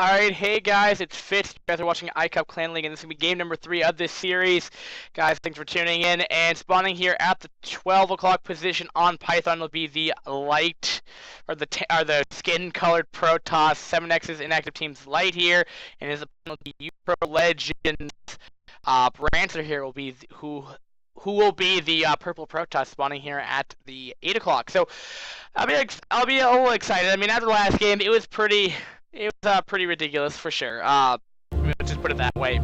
Alright, hey guys, it's Fitz. You guys are watching iCup Clan League, and this is going to be game number 3 of this series. Guys, thanks for tuning in, and spawning here at the 12 o'clock position on Python will be the light, or the skin-colored Protoss, 7X's inactive team's light here, and his opponent will be uPro Legends. Rancor here will be who will be the purple Protoss spawning here at the 8 o'clock. So, I'll be a little excited. I mean, after the last game, it was pretty ridiculous for sure. Let's just put it that way.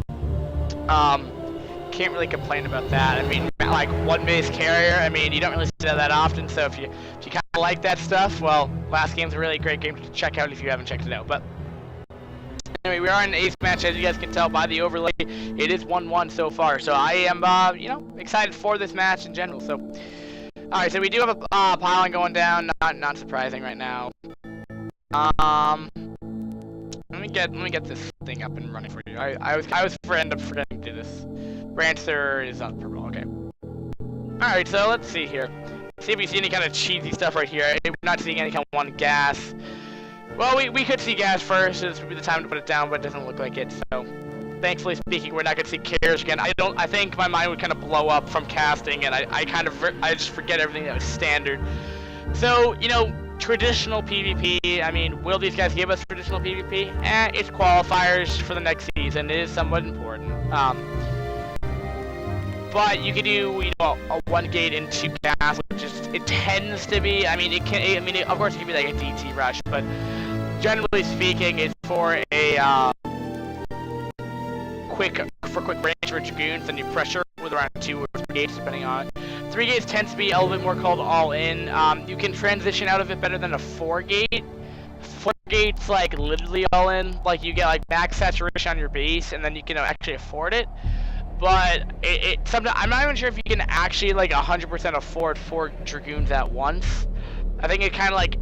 Can't really complain about that. I mean, like one base carrier. I mean, you don't really see that often. So if you kind of like that stuff, well, last game's a really great game to check out if you haven't checked it out. But anyway, we are in an ace match, as you guys can tell by the overlay. It is 1-1 so far. So I am, excited for this match in general. So, all right. So we do have a pylon going down. Not surprising right now. Let me get this thing up and running for you. I was end up forgetting to do this. Rancor is on purple. Okay. All right. So let's see here. See if we see any kind of cheesy stuff right here. We're not seeing any kind of one gas. Well, we could see gas first. This would be the time to put it down, but it doesn't look like it. So, thankfully speaking, we're not gonna see carriers again. I think my mind would kind of blow up from casting, and I just forget everything that was standard. So traditional PvP, I mean, will these guys give us traditional PvP? It's qualifiers for the next season. It is somewhat important. But you could do, a 1 gate and 2 gas, which it tends to be. I mean, of course it can be like a DT rush, but generally speaking, it's for a quick range for Dragoons, and you pressure with around 2 or 3 gates, depending on it. 3 gates tends to be a little bit more called all in. You can transition out of it better than a 4 gate. 4 gates like literally all in. Like you get like max saturation on your base, and then you can actually afford it. But sometimes I'm not even sure if you can actually like 100% afford 4 Dragoons at once. I think it kind of like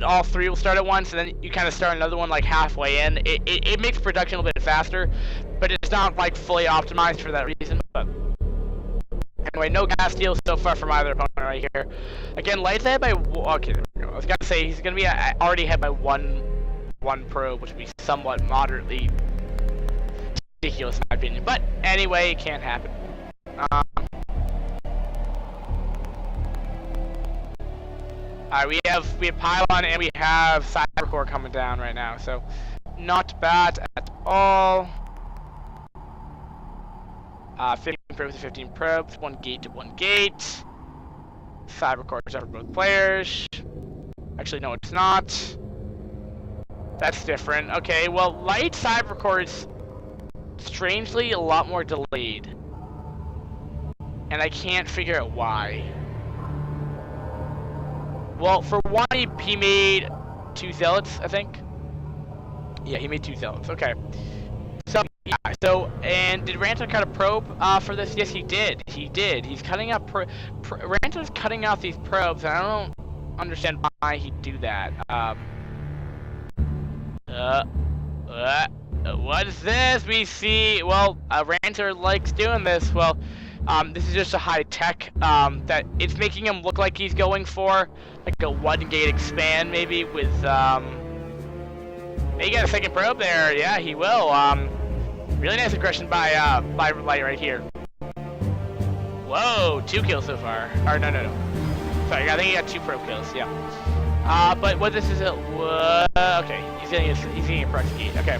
all 3 will start at once, and then you kind of start another one like halfway in. It makes production a little bit faster, but it's not like fully optimized for that reason. But anyway, no gas steals so far from either opponent right here. Again, light's ahead by okay. There we go. I was gonna say he's gonna be already ahead by one probe, which would be somewhat moderately ridiculous in my opinion. But anyway, it can't happen. Alright, we have pylon and we have cybercore coming down right now, so not bad at all. 15 probes to 15 probes, 1 gate to 1 gate. Cybercore is up for both players. Actually, no, it's not. That's different. Okay, well, light cybercore is strangely a lot more delayed, and I can't figure out why. Well, for one, he made 2 zealots, I think. Yeah, he made 2 zealots. Okay. So, yeah, and did Rancor cut a probe for this? Yes, he did. He did. He's cutting up Rancor's cutting out these probes, and I don't understand why he'd do that. What is this? We see, well, Rancor likes doing this. Well, this is just a high tech, that it's making him look like he's going for like a 1 gate expand, maybe with, he got a 2nd probe there. Yeah, he will. Really nice aggression by Light right here. Whoa, 2 kills so far. Or no. Sorry, I think he got 2 probe kills. Yeah. But what this is, okay, he's getting a proxy gate. Okay.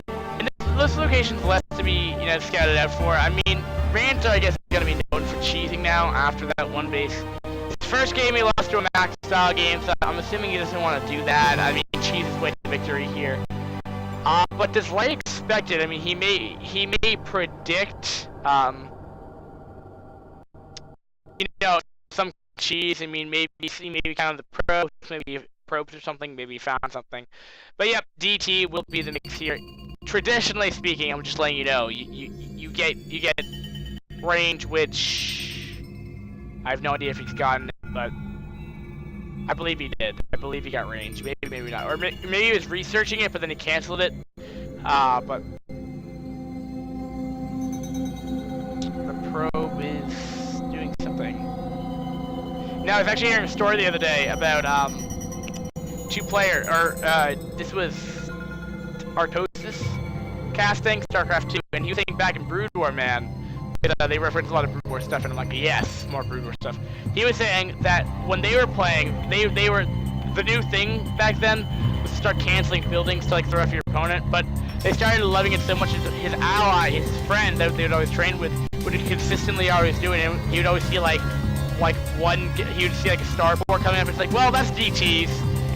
And this location's left to be, scouted out for. I mean, Rancor, I guess, is gonna be known for cheesing now after that 1 base. His first game he lost to a max style game, so I'm assuming he doesn't want to do that. I mean, cheese his way to victory here. But does Light expect it? I mean, he may predict, some cheese. I mean, maybe kind of the probes, maybe probes or something. Maybe he found something. But yep, DT will be the mix here. Traditionally speaking, I'm just letting you know, you get range, which I have no idea if he's gotten it, but I believe he did. I believe he got range. Maybe not, or maybe he was researching it, but then he canceled it. But the probe is doing something. Now, I was actually hearing a story the other day about this was Artosis casting, StarCraft 2, and he was saying back in Brood War, man, they reference a lot of Brood War stuff, and I'm like, yes, more Brood War stuff. He was saying that when they were playing, they were, the new thing back then was to start canceling buildings to like throw off your opponent, but they started loving it so much as his ally, his friend that they would always train with, would consistently always do it, and he would always see like he would see like a star port coming up, and it's like, well, that's DTs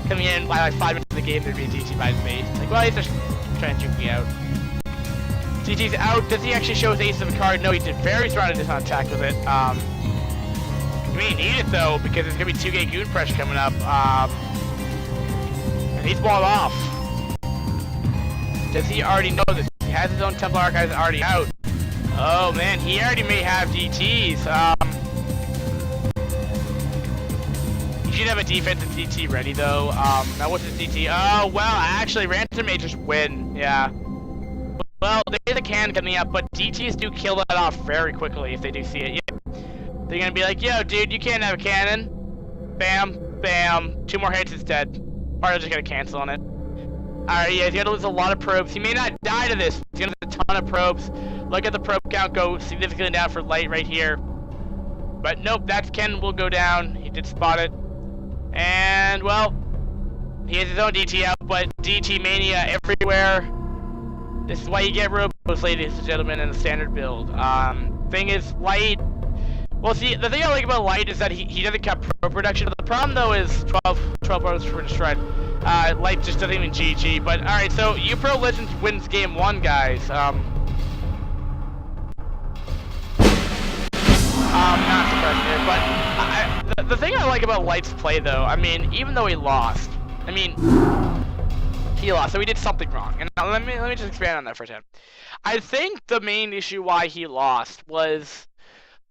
coming in by like 5 minutes of the game, there'd be a DT by his base. It's like, well, he's just trying to juke me out. DT's out. Does he actually show his ace of a card? No, he did very strong on attack with it. You may need it though, because there's gonna be 2-gate goon pressure coming up. And he's balled off. Does he already know this? He has his own Templar Archives already out. Oh man, he already may have DTs. He should have a defensive DT ready though. Now what's his DT? Oh well, actually, Ransom may just win. Yeah. Well, there's a cannon coming up, but DTs do kill that off very quickly if they do see it. Yep. They're gonna be like, yo, dude, you can't have a cannon. Bam, bam. 2 more hits, it's dead. Or they're just gonna cancel on it. Alright, yeah, he's gonna lose a lot of probes. He may not die to this. He's gonna lose a ton of probes. Look at the probe count go significantly down for light right here. But nope, that cannon will go down. He did spot it. And, well, he has his own DT out, but DT mania everywhere. This is why you get robos, ladies and gentlemen, in the standard build. Thing is, light... Well, see, the thing I like about light is that he doesn't cut pro production. The problem, though, is 12 probes were destroyed. Light just doesn't even GG. But, alright, so uPro Legends wins game 1, guys. Not surprised here, but the thing I like about Light's play, though, I mean, even though he lost, I mean... He lost, so he did something wrong. And now let me just expand on that for a second. I think the main issue why he lost was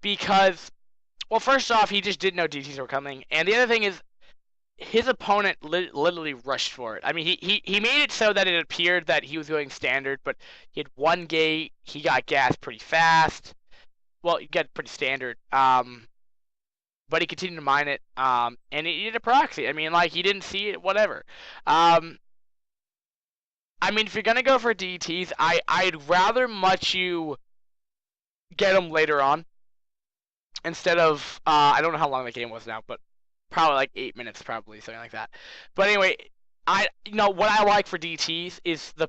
because, well, first off, he just didn't know DTs were coming, and the other thing is, his opponent literally rushed for it. I mean, he made it so that it appeared that he was going standard, but he had 1 gate, he got gassed pretty fast. Well, he got pretty standard. But he continued to mine it, and he did a proxy. I mean, like, he didn't see it, whatever. I mean, if you're gonna go for DTs, I'd rather much you get them later on instead of I don't know how long the game was now, but probably like 8 minutes, probably something like that. But anyway, what I like for DTs is the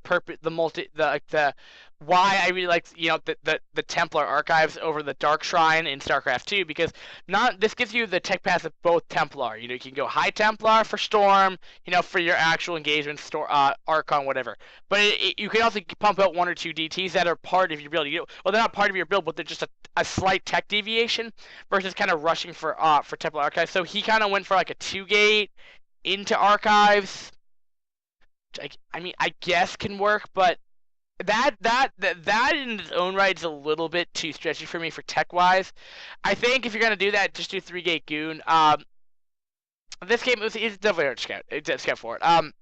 why I really like the Templar Archives over the Dark Shrine in StarCraft 2, because this gives you the tech pass of both Templar. You can go High Templar for Storm, for your actual engagement, Archon, whatever. But you can also pump out 1 or 2 DTs that are part of your build. Well, they're not part of your build, but they're just a slight tech deviation versus kind of rushing for Templar Archives. So he kind of went for like a 2-gate into Archives. I mean, I guess can work, but that in its own right is a little bit too stretchy for me for tech-wise. I think if you're gonna do that, just do 3-gate goon. This game is definitely hard to scout for it.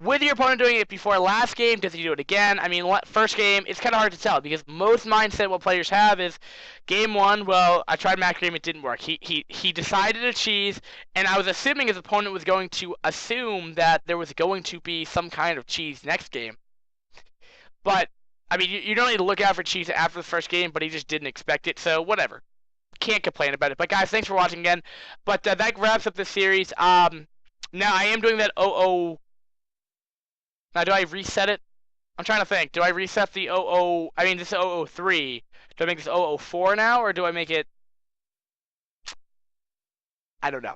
With your opponent doing it before last game, does he do it again? I mean, first game, it's kind of hard to tell, because most mindset what players have is, game 1, well, I tried macro game, it didn't work. He decided to cheese, and I was assuming his opponent was going to assume that there was going to be some kind of cheese next game. But, I mean, you don't need to look out for cheese after the first game, but he just didn't expect it, so whatever. Can't complain about it. But guys, thanks for watching again. But that wraps up the series. Now, I am doing that 00... Now, do I reset it? I'm trying to think. Do I reset the 00... I mean, this is 003. Do I make this 004 now, or do I make it... I don't know.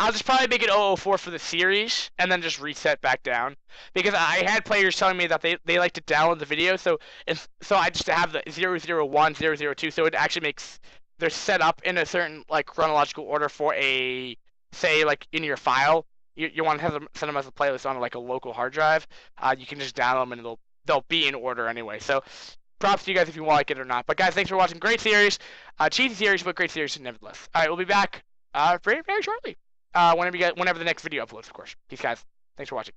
I'll just probably make it 004 for the series, and then just reset back down. Because I had players telling me that they like to download the video, so I just have the 001, 002, so it actually makes... They're set up in a certain, like, chronological order for a... Say, like, in your file. You want to send them as a playlist on like a local hard drive. You can just download them and they'll be in order anyway. So props to you guys if you like it or not. But guys, thanks for watching. Great series, cheesy series, but great series nevertheless. All right, we'll be back very very shortly. Whenever the next video uploads, of course. Peace, guys. Thanks for watching.